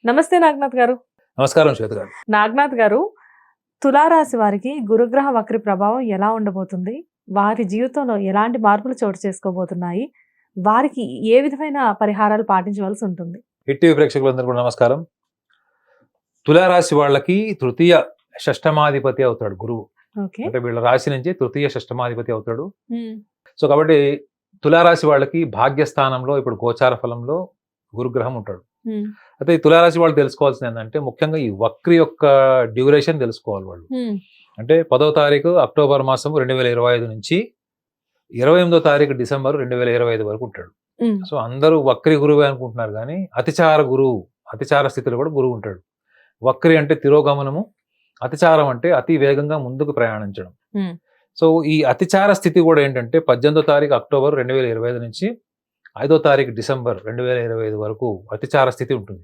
నమస్తే నాగనాథ్ గారు. నమస్కారం శ్వేత గారు. నాగనాథ్ గారు, తులారాశి వారికి గురుగ్రహ వక్రి ప్రభావం ఎలా ఉండబోతుంది? వారి జీవితంలో ఎలాంటి మార్పులు చోటు చేసుకోబోతున్నాయి? వారికి ఏ విధమైన పరిహారాలు పాటించవలసి ఉంటుంది? హిట్ టీవీ ప్రేక్షకులందరూ కూడా నమస్కారం. తులారాశి వాళ్ళకి తృతీయ షష్టమాధిపతి అవుతాడు గురువు. ఓకే. అంటే వీళ్ళ రాశి నుంచి తృతీయ షష్టమాధిపతి అవుతాడు. సో కాబట్టి తులారాశి వాళ్ళకి భాగ్యస్థానంలో ఇప్పుడు గోచార ఫలంలో గురుగ్రహం ఉంటాడు. అయితే ఈ తులారాశి వాళ్ళు తెలుసుకోవాల్సింది ఏంటంటే ముఖ్యంగా ఈ వక్రి యొక్క డ్యూరేషన్ తెలుసుకోవాలి వాళ్ళు. అంటే 10వ తారీఖు అక్టోబర్ మాసం 2025 నుంచి 28వ తారీఖు డిసెంబర్ 2025 వరకు ఉంటాడు. సో అందరూ వక్రి గురువు అనుకుంటున్నారు కానీ అతిచార గురువు, అతిచార స్థితిలో కూడా గురువు ఉంటాడు. వక్రి అంటే తిరోగమనము, అతిచారం అంటే అతి వేగంగా ముందుకు ప్రయాణించడం. సో ఈ అతిచార స్థితి కూడా ఏంటంటే 18వ తారీఖు అక్టోబర్ 2025 నుంచి 5వ తారీఖు డిసెంబర్ 2025 వరకు అతిచార స్థితి ఉంటుంది.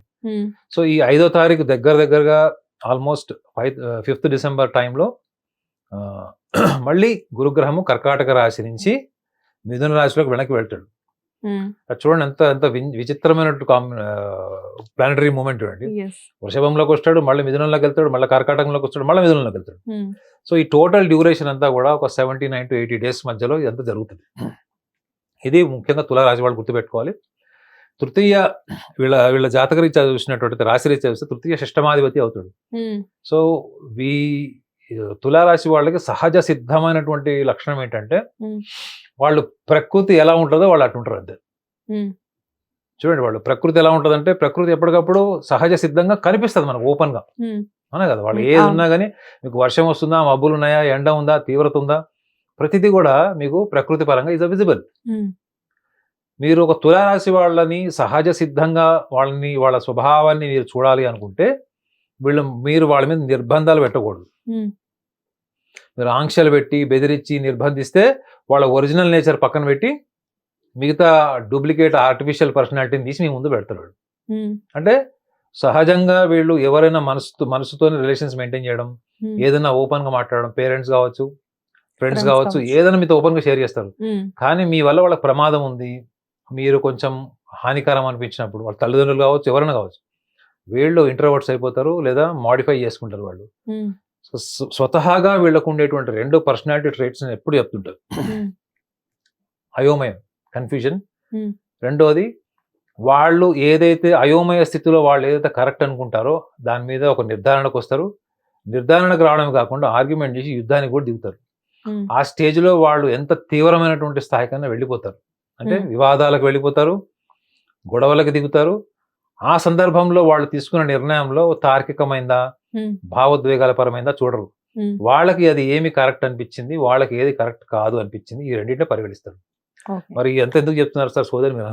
సో ఈ 5వ తారీఖు దగ్గరగా ఆల్మోస్ట్ 5th డిసెంబర్ టైంలో మళ్ళీ గురుగ్రహము కర్కాటక రాశి నుంచి మిథున రాశిలోకి వెనక్కి వెళ్తాడు. అది చూడండి ఎంత ఎంత విచిత్రమైనట్టు ప్లానటరీ మూమెంట్ చూడండి. వృషభంలోకి వస్తాడు, మళ్ళీ మిథునంలోకి వెళ్తాడు, మళ్ళీ కర్కాటకంలోకి వస్తాడు, మళ్ళీ మిథునంలోకి వెళ్తాడు. సో ఈ టోటల్ డ్యూరేషన్ అంతా కూడా ఒక 79 to 80 days మధ్యలో ఇదంతా జరుగుతుంది. ఇది ముఖ్యంగా తులారాశి వాళ్ళు గుర్తుపెట్టుకోవాలి. తృతీయ వీళ్ళ జాతకరీత్యా చూసినటువంటి రాశి రీత్యా చూస్తే తృతీయ షష్టమాధిపతి అవుతాడు. సో తులారాశి వాళ్ళకి సహజ సిద్ధమైనటువంటి లక్షణం ఏంటంటే వాళ్ళు ప్రకృతి ఎలా ఉంటుందో వాళ్ళు అటుంటారు అంతే. చూడండి వాళ్ళు ప్రకృతి ఎలా ఉంటుందంటే ప్రకృతి ఎప్పటికప్పుడు సహజ సిద్ధంగా కనిపిస్తుంది మనకు ఓపెన్ గా. అవునా కదా, వాళ్ళు ఏది ఉన్నా కానీ మీకు వర్షం వస్తుందా, మబ్బులు ఉన్నాయా, ఎండ ఉందా, తీవ్రత ఉందా, ప్రతిదీ కూడా మీకు ప్రకృతి పరంగా ఈజ్ విజిబుల్. మీరు ఒక తులారాశి వాళ్ళని సహజ సిద్ధంగా వాళ్ళ స్వభావాన్ని మీరు చూడాలి అనుకుంటే మీరు వాళ్ళ మీద నిర్బంధాలు పెట్టకూడదు. మీరు ఆంక్షలు పెట్టి బెదిరించి నిర్బంధిస్తే వాళ్ళ ఒరిజినల్ నేచర్ పక్కన పెట్టి మిగతా డూప్లికేట్ ఆర్టిఫిషియల్ పర్సనాలిటీని తీసి మీ ముందు పెడతారు. అంటే సహజంగా వీళ్ళు ఎవరైనా మనసుతోనే రిలేషన్స్ మెయింటైన్ చేయడం, ఏదైనా ఓపెన్ గా మాట్లాడడం, పేరెంట్స్ కావచ్చు, ఫ్రెండ్స్ కావచ్చు, ఏదైనా మీతో ఓపెన్ గా షేర్ చేస్తారు. కానీ మీ వల్ల వాళ్ళకి ప్రమాదం ఉంది, మీరు కొంచెం హానికరం అనిపించినప్పుడు వాళ్ళ తల్లిదండ్రులు కావచ్చు, ఎవరైనా కావచ్చు, వీళ్ళు ఇంట్రోవర్ట్స్ అయిపోతారు లేదా మాడిఫై చేసుకుంటారు వాళ్ళు. స్వతహాగా వీళ్ళకు ఉండేటువంటి 2 పర్సనాలిటీ ట్రేట్స్ ఎప్పుడు చెప్తుంటారు. అయోమయం, కన్ఫ్యూజన్. రెండోది వాళ్ళు ఏదైతే అయోమయ స్థితిలో వాళ్ళు ఏదైతే కరెక్ట్ అనుకుంటారో దాని మీద ఒక నిర్ధారణకు వస్తారు. నిర్ధారణకు రావడమే కాకుండా ఆర్గ్యుమెంట్ చేసి యుద్ధానికి కూడా దిగుతారు. ఆ స్టేజ్ లో వాళ్ళు ఎంత తీవ్రమైనటువంటి స్థాయికన్నా వెళ్ళిపోతారు. అంటే వివాదాలకు వెళ్ళిపోతారు, గొడవలకు దిగుతారు. ఆ సందర్భంలో వాళ్ళు తీసుకున్న నిర్ణయంలో తార్కికమైందా, భావోద్వేగాల పరమైందా చూడరు. వాళ్ళకి అది ఏమి కరెక్ట్ అనిపించింది, వాళ్ళకి ఏది కరెక్ట్ కాదు అనిపించింది, ఈ రెండింటిని పరిగణిస్తారు. మరి ఎంత ఎందుకు చెప్తున్నారు సార్ సోదరి మీరు?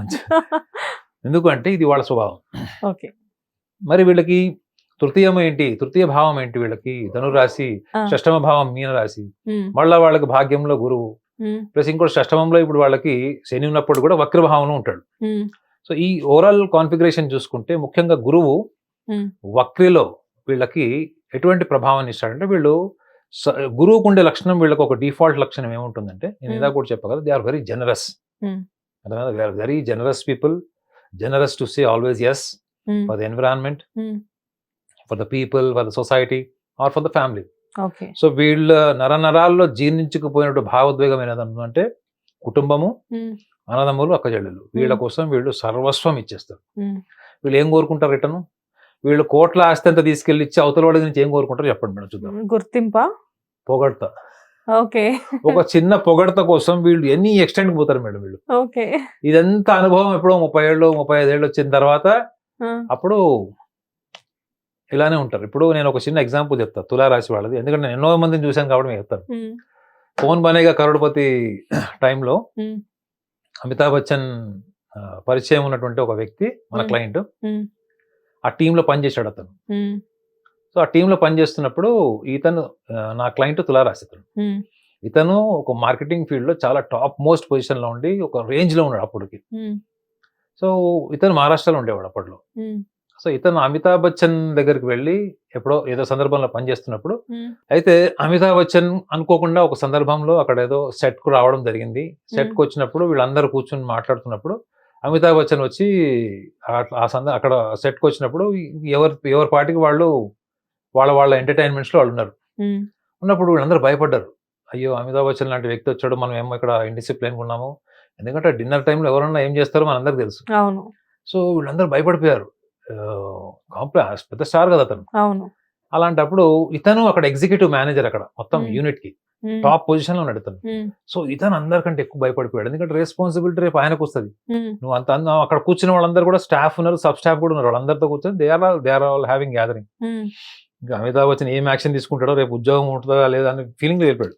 ఎందుకంటే ఇది వాళ్ళ స్వభావం. మరి వీళ్ళకి తృతీయం ఏంటి, తృతీయ భావం ఏంటి, వీళ్ళకి ధనురాశి, షష్టమ భావం మీనరాశి, మళ్ళా వాళ్ళకి భాగ్యంలో గురువు, ప్లస్ ఇంకోటి షష్టమంలో ఇప్పుడు వాళ్ళకి శని ఉన్నప్పుడు కూడా వక్రభావంలో ఉంటాడు. సో ఈ ఓవరాల్ కాన్ఫిగరేషన్ చూసుకుంటే ముఖ్యంగా గురువు వక్రిలో వీళ్ళకి ఎటువంటి ప్రభావాన్ని ఇస్తాడంటే వీళ్ళు గురువుకు ఉండే లక్షణం, వీళ్ళకి ఒక డిఫాల్ట్ లక్షణం ఏముంటుందంటే నేను ఇందాక కూడా చెప్పా కదా, they are very generous. They are very generous people, generous to say always yes for the environment, for the people, for the society or for the family. So వీళ్ళ నరనరాల్లో జీర్ణించుకుపోయినట్టు భావోద్వేగం ఏదంటే కుటుంబము, అన్నదమ్ములు, అక్కచెల్లెలు, వీళ్ళ కోసం వీళ్ళు సర్వస్వం ఇచ్చేస్తారు. వీళ్ళు ఏం కోరుకుంటారు రిటర్న్? వీళ్ళు కోట్ల ఆస్తి అంతా తీసుకెళ్లి ఇచ్చి అవతల వాడి నుంచి ఏం కోరుకుంటారు చెప్పండి మేడం, చూద్దాం. గుర్తింప, పొగడ్త. ఒక చిన్న పొగడ్త కోసం వీళ్ళు ఎన్ని ఎక్స్టెండ్ పోతారు మేడం వీళ్ళు. ఇదంతా అనుభవం ఎప్పుడో 30 ఏళ్ళు 35 ఏళ్ళు వచ్చిన తర్వాత అప్పుడు ఇలానే ఉంటారు. ఇప్పుడు నేను ఒక చిన్న ఎగ్జాంపుల్ చెప్తాను తులారాశి వాళ్ళది, ఎందుకంటే నేను ఎన్నో మందిని చూశాను కాబట్టి నేను చెప్తాను. కౌన్ బనేగా కరోడ్పతి టైంలో అమితాబ్ బచ్చన్ పరిచయం ఉన్నటువంటి ఒక వ్యక్తి మన క్లయింట్, ఆ టీంలో పనిచేశాడు అతను. సో ఆ టీంలో పనిచేస్తున్నప్పుడు ఇతను నా క్లయింట్ తులారాశి. ఇతను ఒక మార్కెటింగ్ ఫీల్డ్ లో చాలా టాప్ మోస్ట్ పొజిషన్ లో ఉండి ఒక రేంజ్ లో ఉన్నాడు అప్పటికి. సో ఇతను మహారాష్ట్రలో ఉండేవాడు అప్పట్లో. సో ఇతను అమితాబ్ బచ్చన్ దగ్గరికి వెళ్ళి ఎప్పుడో ఏదో సందర్భంలో పనిచేస్తున్నప్పుడు, అయితే అమితాబ్ బచ్చన్ అనుకోకుండా ఒక సందర్భంలో అక్కడ ఏదో సెట్ కు రావడం జరిగింది. సెట్ కు వచ్చినప్పుడు వీళ్ళందరూ కూర్చొని మాట్లాడుతున్నప్పుడు అమితాబ్ బచ్చన్ వచ్చి అక్కడ సెట్కి వచ్చినప్పుడు ఎవరి పార్టీకి వాళ్ళు వాళ్ళ ఎంటర్టైన్మెంట్స్లో వాళ్ళు ఉన్నారు. ఉన్నప్పుడు వీళ్ళందరూ భయపడ్డారు. అయ్యో, అమితాబ్ బచ్చన్ లాంటి వ్యక్తి వచ్చాడు, మనం ఏమో ఇక్కడ ఇండిసిప్లిన్గా ఉన్నాము. ఎందుకంటే డిన్నర్ టైంలో ఎవరన్నా ఏం చేస్తారో మనందరికి తెలుసు. అవును. సో వీళ్ళందరూ భయపడిపోయారు. పెద్ద స్టార్ కదా అతను. అవును. అలాంటప్పుడు ఇతను అక్కడ ఎగ్జిక్యూటివ్ మేనేజర్, అక్కడ మొత్తం యూనిట్ కి టాప్ పొజిషన్ లో ఉన్నాడు ఇతను. సో ఇతను అందరికంటే ఎక్కువ భయపడిపోయాడు. ఎందుకంటే రెస్పాన్సిబిలిటీ రేపు ఆయనకు వస్తుంది. నువ్వు అక్కడ కూర్చున్న వాళ్ళందరూ కూడా స్టాఫ్ ఉన్నారు, సబ్ స్టాఫ్ కూడా ఉన్నారు. వాళ్ళందరితో కూర్చొని they are all having gathering. ఇంకా అమితాబ్ బచ్చన్ ఏం యాక్షన్ తీసుకుంటాడో, రేపు ఉద్యోగం ఉంటుందా లేదా అనే ఫీలింగ్ వెళ్ళిపోయాడు.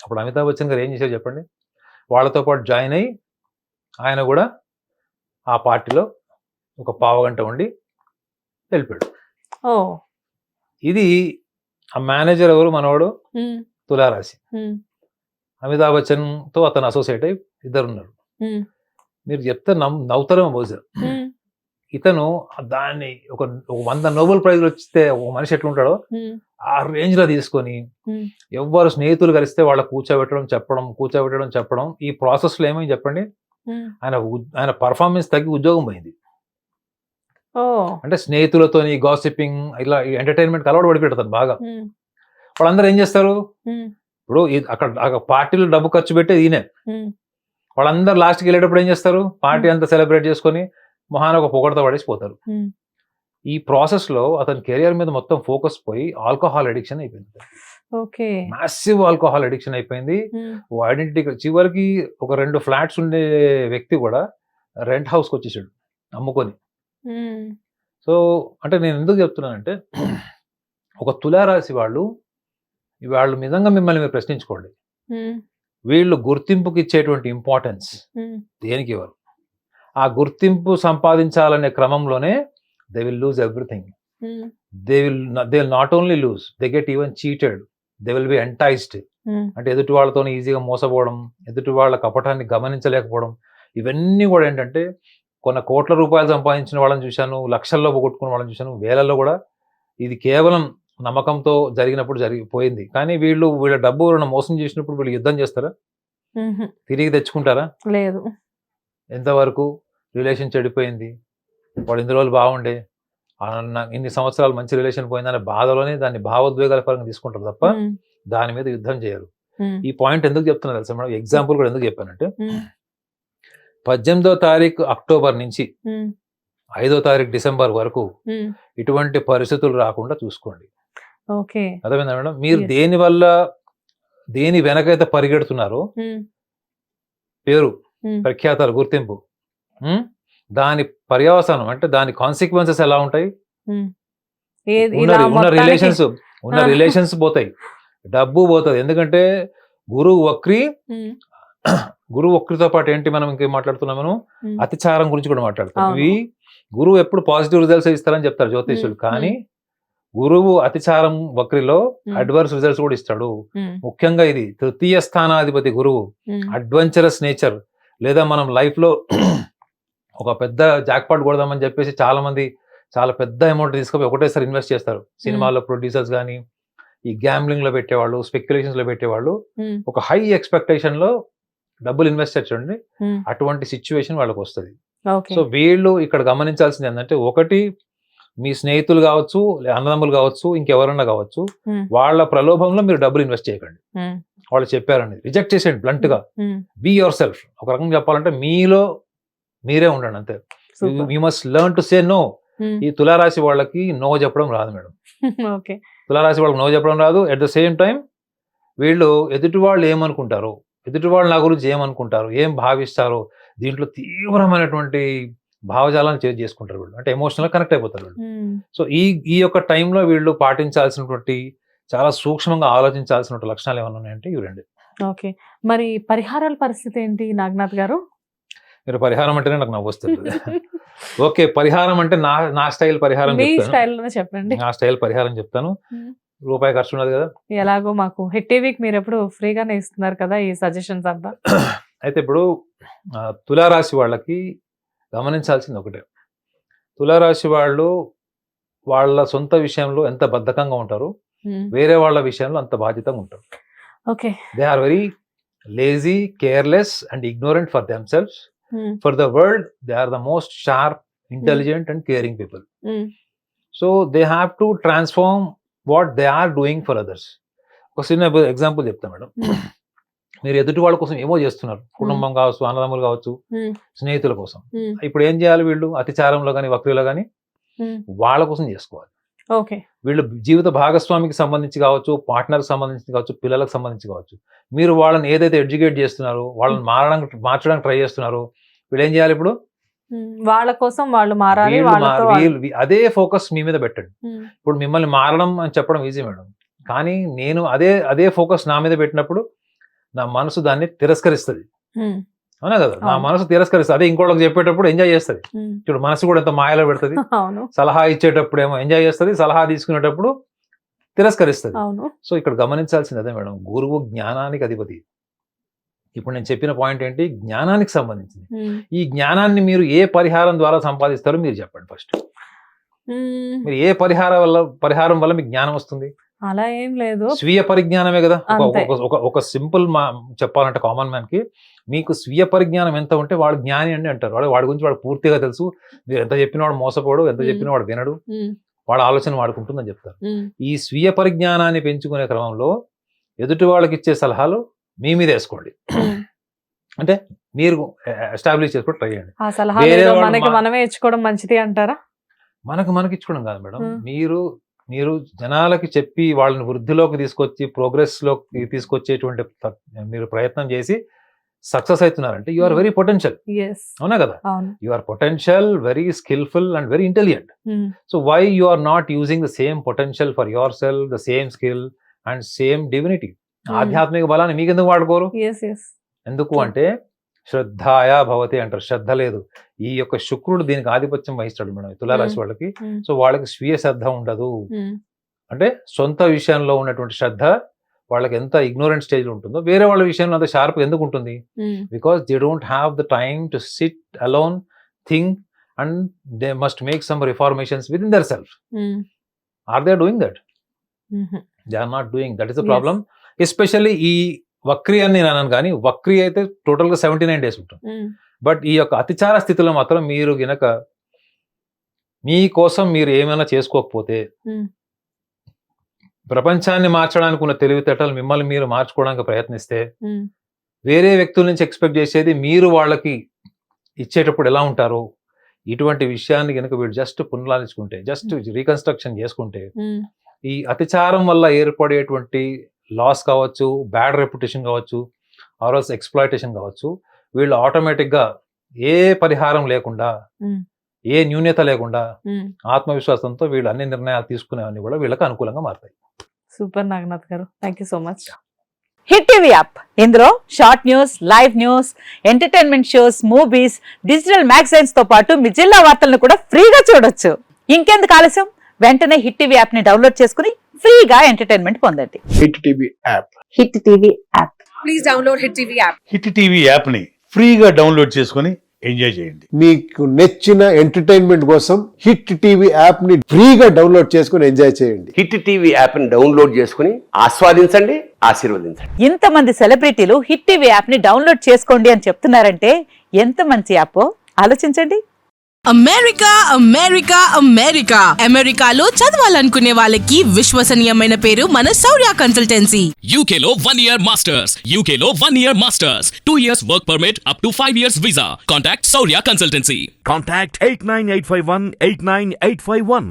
అప్పుడు అమితాబ్ బచ్చన్ గారు ఏం చేశారు చెప్పండి? వాళ్ళతో పాటు జాయిన్ అయ్యి ఆయన కూడా ఆ పార్టీలో ఒక పావుగంట ఉండి వెళ్ళిపోయాడు. ఇది ఆ మేనేజర్ ఎవరు? మనవాడు తులారాశి. అమితాబ్ బచ్చన్ తో అతను అసోసియేట్ అయ్యి ఇద్దరు ఉన్నారు. మీరు చెప్తే నవ్వుతారేమో బహుశా. ఇతను దాన్ని ఒక 100 నోబెల్ ప్రైజ్లు వచ్చితే ఒక మనిషి ఎట్లుంటాడో ఆ రేంజ్ లో తీసుకొని ఎవ్వరు స్నేహితులు కలిస్తే వాళ్ళ కూర్చోబెట్టడం చెప్పడం ఈ ప్రాసెస్ లో ఏమైంది చెప్పండి? ఆయన పర్ఫార్మెన్స్ తగ్గి ఉద్యోగం పోయింది. అంటే స్నేహితులతో గాసిపింగ్ ఇలా ఎంటర్టైన్మెంట్ అలవాటు పడిపెడతారు బాగా. వాళ్ళందరూ ఏం చేస్తారు? ఇప్పుడు అక్కడ పార్టీలో డబ్బు ఖర్చు పెట్టేది ఈయనే. వాళ్ళందరూ లాస్ట్కి వెళ్ళేటప్పుడు ఏం చేస్తారు? పార్టీ అంతా సెలబ్రేట్ చేసుకొని మొహాన ఒక పొగడతో పడేసిపోతారు. ఈ ప్రాసెస్ లో అతని కెరియర్ మీద మొత్తం ఫోకస్ పోయి ఆల్కహాల్ అడిక్షన్ అయిపోయింది. మ్యాసివ్ ఆల్కహాల్ అడిక్షన్ అయిపోయింది. ఐడెంటిటీ చివరికి ఒక 2 ఫ్లాట్స్ ఉండే వ్యక్తి కూడా రెంట్ హౌస్కి వచ్చేసాడు అమ్ముకొని. సో అంటే నేను ఎందుకు చెప్తున్నానంటే, ఒక తులారాశి వాళ్ళు నిజంగా మిమ్మల్ని మీరు ప్రశ్నించుకోండి. వీళ్ళు గుర్తింపుకి ఇచ్చేటువంటి ఇంపార్టెన్స్ దేనికి ఇవ్వరు. ఆ గుర్తింపు సంపాదించాలనే క్రమంలోనే they will lose everything. They will not only lose, they get even cheated, they will be enticed. అంటే ఎదుటి వాళ్ళతో ఈజీగా మోసపోవడం, ఎదుటి వాళ్ళ కపటాన్ని గమనించలేకపోవడం, ఇవన్నీ కూడా ఏంటంటే కొన్ని కోట్ల రూపాయలు సంపాదించిన వాళ్ళని చూశాను, లక్షల్లో పోగొట్టుకున్న వాళ్ళని చూశాను, వేలల్లో కూడా. ఇది కేవలం నమ్మకంతో జరిగినప్పుడు జరిగిపోయింది. కానీ వీళ్ళ డబ్బు మోసం చేసినప్పుడు వీళ్ళు యుద్ధం చేస్తారా? తిరిగి తెచ్చుకుంటారా? లేదు. ఎంతవరకు రిలేషన్ చెడిపోయింది, వాడు ఇన్ని రోజులు బాగుండే, ఇన్ని సంవత్సరాలు మంచి రిలేషన్ పోయిందనే బాధలోనే దాన్ని భావోద్వేగాల పరంగా తీసుకుంటారు తప్ప దాని మీద యుద్ధం చేయరు. ఈ పాయింట్ ఎందుకు చెప్తున్నా తెలుసా మేడం? ఎగ్జాంపుల్ కూడా ఎందుకు చెప్పానంటే, 18వ తారీఖు అక్టోబర్ నుంచి 5వ తారీఖు డిసెంబర్ వరకు ఇటువంటి పరిస్థితులు రాకుండా చూసుకోండి. అర్థమైందా మేడం? మీరు దేని వెనకైతే పరిగెడుతున్నారో, పేరు, ప్రఖ్యాతలు, గుర్తింపు, దాని పర్యవసానం అంటే దాని కాన్సిక్వెన్సెస్ ఎలా ఉంటాయి? ఉన్న రిలేషన్స్ పోతాయి, డబ్బు పోతుంది. ఎందుకంటే గురువు వక్రితో పాటు ఏంటి మనం ఇంకేం మాట్లాడుతున్నాం? మనం అతిచారం గురించి కూడా మాట్లాడుతున్నాం. ఇవి గురువు ఎప్పుడు పాజిటివ్ రిజల్ట్స్ ఇస్తారని చెప్తారు జ్యోతిష్యులు, కానీ గురువు అతిచారం వక్రిలో అడ్వర్స్ రిజల్ట్స్ కూడా ఇస్తాడు. ముఖ్యంగా ఇది తృతీయ స్థానాధిపతి గురువు, అడ్వెంచరస్ నేచర్. లేదా మనం లైఫ్ లో ఒక పెద్ద జాక్పాట్ కొడదామని చెప్పేసి చాలా మంది చాలా పెద్ద అమౌంట్ తీసుకుపోయి ఒకటేసారి ఇన్వెస్ట్ చేస్తారు. సినిమాలో ప్రొడ్యూసర్స్ కానీ, ఈ గ్యాంబ్లింగ్ లో పెట్టేవాళ్ళు, స్పెక్యులేషన్స్ లో పెట్టేవాళ్ళు, ఒక హై ఎక్స్పెక్టేషన్ లో డబ్బులు ఇన్వెస్ట్ చేయండి, అటువంటి సిచ్యువేషన్ వాళ్ళకి వస్తుంది. సో వీళ్ళు ఇక్కడ గమనించాల్సింది ఏంటంటే, ఒకటి మీ స్నేహితులు కావచ్చు, అన్నదమ్ములు కావచ్చు, ఇంకెవరన్నా కావచ్చు, వాళ్ళ ప్రలోభంలో మీరు డబ్బులు ఇన్వెస్ట్ చేయకండి. వాళ్ళు చెప్పారండి, రిజెక్ట్ చేసేయండి బ్లంట్ గా. Be yourself. ఒక రకంగా చెప్పాలంటే మీలో మీరే ఉండండి అంతే. You must learn to say no. ఈ తులారాశి వాళ్ళకి నో చెప్పడం రాదు మేడం. తులారాశి వాళ్ళకి నో చెప్పడం రాదు. అట్ ద సేమ్ టైం వీళ్ళు ఎదుటి వాళ్ళు ఏమనుకుంటారు, ఎదుటి వాళ్ళు నా గురించి ఏమనుకుంటారు, ఏం భావిస్తారు, దీంట్లో తీవ్రమైనటువంటి భావజాలను చేంజ్ చేసుకుంటారు వీళ్ళు. అంటే ఎమోషనల్ కనెక్ట్ అయిపోతారు వీళ్ళు. సో ఈ యొక్క టైంలో వీళ్ళు పాటించాల్సినటువంటి, చాలా సూక్ష్మంగా ఆలోచించాల్సిన లక్షణాలు ఏమైనా ఉన్నాయంటే ఇవి రెండు. ఓకే, మరి పరిహారాల పరిస్థితి ఏంటి నాగనాథ్ గారు? మీరు పరిహారం అంటేనే నాకు నవ్వు వస్తుంది. ఓకే, పరిహారం అంటే నా స్టైల్ పరిహారం చెప్పండి. నా స్టైల్ పరిహారం చెప్తాను. రూపాయి ఖర్చు ఉన్నది కదా, ఎలాగో మాకు హిట్ టీవీకి మీరు ఎప్పుడు ఫ్రీగానే ఇస్తున్నారు కదా ఈ సజెషన్స్ అంతా. అయితే ఇప్పుడు తులారాశి వాళ్ళకి గమనించాల్సింది ఒకటే, తులారాశి వాళ్ళు వాళ్ళ సొంత విషయంలో ఎంత బద్ధకంగా ఉంటారు, వేరే వాళ్ళ విషయంలో అంత బాధ్యతగా ఉంటారు. Okay, they are very lazy, careless and ignorant for themselves. For the world, they are the most sharp, intelligent and caring people. So they have to transform what they are doing for others. ఒక చిన్న example చెప్తా madam. మీరు ఎదుటి వాళ్ళ కోసం ఏమో చేస్తున్నారు, కుటుంబం కావచ్చు, అన్నదమ్ములు కావచ్చు, స్నేహితుల కోసం. ఇప్పుడు ఏం చేయాలి వీళ్ళు? అతిచారంలో కానీ వక్రీలో కానీ వాళ్ళ కోసం చేసుకోవాలి. వీళ్ళు జీవిత భాగస్వామికి సంబంధించి కావచ్చు, పార్ట్నర్కి సంబంధించి కావచ్చు, పిల్లలకు సంబంధించి కావచ్చు, మీరు వాళ్ళని ఏదైతే ఎడ్యుకేట్ చేస్తున్నారో, వాళ్ళని మార్చడానికి ట్రై చేస్తున్నారో, వీళ్ళు ఏం చేయాలి? ఇప్పుడు వాళ్ళ కోసం వాళ్ళు మారాలి. అదే ఫోకస్ మీ మీద పెట్టండి. ఇప్పుడు మిమ్మల్ని మారడం అని చెప్పడం ఈజీ మేడం, కానీ నేను అదే ఫోకస్ నా మీద పెట్టినప్పుడు నా మనసు దాన్ని తిరస్కరిస్తుంది. అవునా కదా? నా మనసు తిరస్కరిస్తుంది. అదే ఇంకోళ్ళకి చెప్పేటప్పుడు ఎంజాయ్ చేస్తుంది. ఇప్పుడు మనసు కూడా ఎంత మాయలో పెడుతుంది. సలహా ఇచ్చేటప్పుడు ఏమో ఎంజాయ్ చేస్తుంది, సలహా తీసుకునేటప్పుడు తిరస్కరిస్తుంది. సో ఇక్కడ గమనించాల్సింది అదే మేడం, గురువు జ్ఞానానికి అధిపతి. ఇప్పుడు నేను చెప్పిన పాయింట్ ఏంటి? జ్ఞానానికి సంబంధించింది. ఈ జ్ఞానాన్ని మీరు ఏ పరిహారం ద్వారా సంపాదిస్తారో మీరు చెప్పండి ఫస్ట్. మీరు ఏ పరిహారం వల్ల మీకు జ్ఞానం వస్తుంది? అలా ఏం లేదు, స్వీయ పరిజ్ఞానమే కదా. ఒక సింపుల్ చెప్పాలంటే కామన్ మ్యాన్ కి మీకు స్వీయ పరిజ్ఞానం ఎంత ఉంటే వాడు జ్ఞాని అని అంటారు. వాడి గురించి వాడు పూర్తిగా తెలుసు. మీరు ఎంత చెప్పిన వాడు మోసపోడు, ఎంత చెప్పిన వాడు వినడు, వాడు ఆలోచన వాడుకుంటుందని చెప్తారు. ఈ స్వీయ పరిజ్ఞానాన్ని పెంచుకునే క్రమంలో ఎదుటి వాళ్ళకి ఇచ్చే సలహాలు మీ మీద వేసుకోండి. అంటే మీరు ఎస్టాబ్లిష్ చేసుకోవడం ట్రై చేయండి. మనమే ఇచ్చుకోవడం మంచిది అంటారా? మనకి ఇచ్చుకోవడం కాదు మేడం, మీరు జనాలకి చెప్పి వాళ్ళని వృద్ధిలోకి తీసుకొచ్చి ప్రోగ్రెస్ లోకి తీసుకొచ్చేటువంటి మీరు ప్రయత్నం చేసి సక్సెస్ అవుతున్నారంటే యు ఆర్ వెరీ పొటెన్షియల్. అవునా కదా? You are potential, very skilful and very intelligent. So why you are not using the same potential for yourself, the same skill and same divinity? ఆధ్యాత్మిక బలాన్ని మీకు ఎందుకు వాడుకోరు? ఎందుకు అంటే శ్రద్ధాయా భవతి అంటారు. శ్రద్ధ లేదు. ఈ యొక్క శుక్రుడు దీనికి ఆధిపత్యం వహిస్తాడు మేడం తులారాశి వాళ్ళకి. సో వాళ్ళకి స్వీయ శ్రద్ధ ఉండదు. అంటే సొంత విషయంలో ఉన్నటువంటి శ్రద్ధ వాళ్ళకి ఎంత ఇగ్నోరెంట్ స్టేజ్ లో ఉంటుందో వేరే వాళ్ళ విషయంలో అంత షార్ప్ ఎందుకు ఉంటుంది? Because they don't have the time to sit alone, think and they must make some reformations within their self. Are they doing that? They are not doing. That is the problem. Especially ఈ వక్రీ అని నేను అన్నాను, కానీ వక్రీ అయితే total గా 79 days ఉంటుంది. But ఈ యొక్క అతిచార స్థితిలో మాత్రం మీరు గనక మీకోసం మీరు ఏమైనా చేసుకోకపోతే, ప్రపంచాన్ని మార్చడానికి ఉన్న తెలివితేటలు మిమ్మల్ని మీరు మార్చుకోవడానికి ప్రయత్నిస్తే, వేరే వ్యక్తుల నుంచి ఎక్స్పెక్ట్ చేసేది మీరు వాళ్ళకి ఇచ్చేటప్పుడు ఎలా ఉంటారో, ఇటువంటి విషయాన్ని కనుక వీడు జస్ట్ పునరాలించుకుంటే, జస్ట్ రీకన్స్ట్రక్షన్ చేసుకుంటే, ఈ అతిచారం వల్ల ఏర్పడేటువంటి లాస్ కావచ్చు, బ్యాడ్ రెప్యుటేషన్ కావచ్చు, ఆర్ఎల్స్ ఎక్స్ప్లాయిటేషన్ కావచ్చు, వీళ్ళు ఆటోమేటిక్ గా ఏ పరిహారం లేకుండా, ఏ న్యూన్యత లేకుండా ఆత్మవిశ్వాసంతో వీళ్ళు అన్ని నిర్ణయాలు తీసుకునేవన్నీ కూడా వీళ్ళకి అనుకూలంగా మారుతాయి. Super Naganath garu, thank you so much. Hit TV app, ఇందులో short news, live news, entertainment shows, movies, digital magazines తో పాటు మీ జిల్లా వార్తలను కూడా ఫ్రీగా చూడొచ్చు. ఇంకెందుకు ఆలస్యం? వెంటనే హిట్ టీవీ యాప్ ని డౌన్లోడ్ చేసుకుని ఫ్రీగా ఎంటర్టైన్మెంట్ పొందండి. Hit TV app. Hit TV app. Please download hit TV app. Hit TV app ని ఫ్రీగా డౌన్లోడ్ చేసుకుని ఎంజాయ్ చేయండి. మీకు నచ్చిన ఎంటర్టైన్మెంట్ కోసం హిట్ టీవీ యాప్ ని ఫ్రీగా డౌన్లోడ్ చేసుకుని ఎంజాయ్ చేయండి. హిట్ టీవీ యాప్ ని డౌన్లోడ్ చేసుకుని ఆస్వాదించండి, ఆశీర్వదించండి. ఇంతమంది సెలబ్రిటీలు హిట్ టీవీ యాప్ ని డౌన్లోడ్ చేసుకోండి అని చెప్తున్నారంటే ఎంత మంచి యాప్ ఆలోచించండి. అమెరికా అమెరికా అమెరికా అమెరికాలో చదవాలనుకునే వాళ్ళకి విశ్వసనీయమైన పేరు మన శౌర్య కన్సల్టెన్సీ. UK లో 1 year masters, UK లో 1 year masters, 2 years work permit up to 5 years visa. Contact Saurya Consultancy. Contact 89851 89851.